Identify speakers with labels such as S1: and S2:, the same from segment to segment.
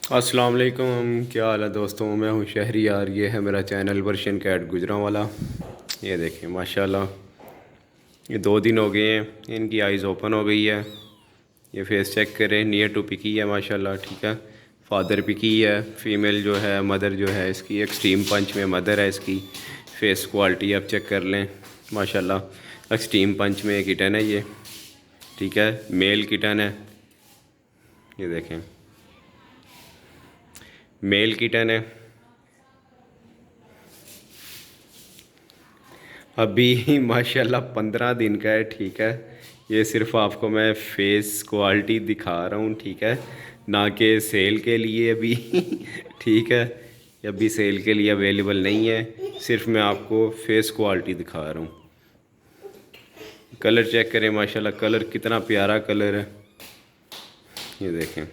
S1: السلام علیکم، کیا حال ہے دوستوں؟ میں ہوں شہری یار، یہ ہے میرا چینل ورشن کیٹ گجرانوالا۔ یہ دیکھیں ماشاءاللہ، یہ 2 دن ہو گئے ہیں، ان کی آئیز اوپن ہو گئی ہے۔ یہ فیس چیک کریں، نیئر ٹو پکی ہے ماشاءاللہ، ٹھیک ہے۔ فادر پکی ہے، فیمیل جو ہے مدر جو ہے اس کی ایکسٹریم پنچ میں مدر ہے اس کی۔ فیس کوالٹی آپ چیک کر لیں ماشاءاللہ، ایکسٹریم پنچ میں کٹن ہے یہ، ٹھیک ہے، میل کٹن ہے۔ یہ دیکھیں میل کٹن ہے، ابھی ماشاءاللہ 15 دن کا ہے، ٹھیک ہے۔ یہ صرف آپ کو میں فیس کوالٹی دکھا رہا ہوں، ٹھیک ہے، نہ کہ سیل کے لیے ابھی ٹھیک ہے، ابھی سیل کے لیے اویلیبل نہیں ہے، صرف میں آپ کو فیس کوالٹی دکھا رہا ہوں۔ کلر چیک کریں ماشاءاللہ، کلر کتنا پیارا کلر ہے، یہ دیکھیں۔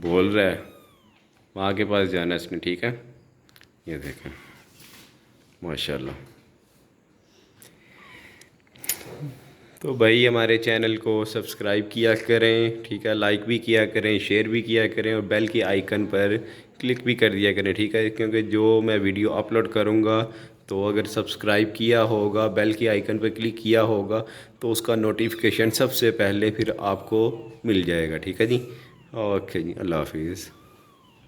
S1: بول رہا ہے ماں کے پاس جانا ہے اس نے، ٹھیک ہے۔ یہ دیکھیں ماشاءاللہ۔ تو بھائی ہمارے چینل کو سبسکرائب کیا کریں، ٹھیک ہے، لائک بھی کیا کریں، شیئر بھی کیا کریں، اور بیل کی آئیکن پر کلک بھی کر دیا کریں، ٹھیک ہے، کیونکہ جو میں ویڈیو اپلوڈ کروں گا تو اگر سبسکرائب کیا ہوگا، بیل کی آئیکن پہ کلک کیا ہوگا تو اس کا نوٹیفیکیشن سب سے پہلے پھر آپ کو مل جائے گا، ٹھیک ہے جی۔ اوکے جی، اللہ حافظ۔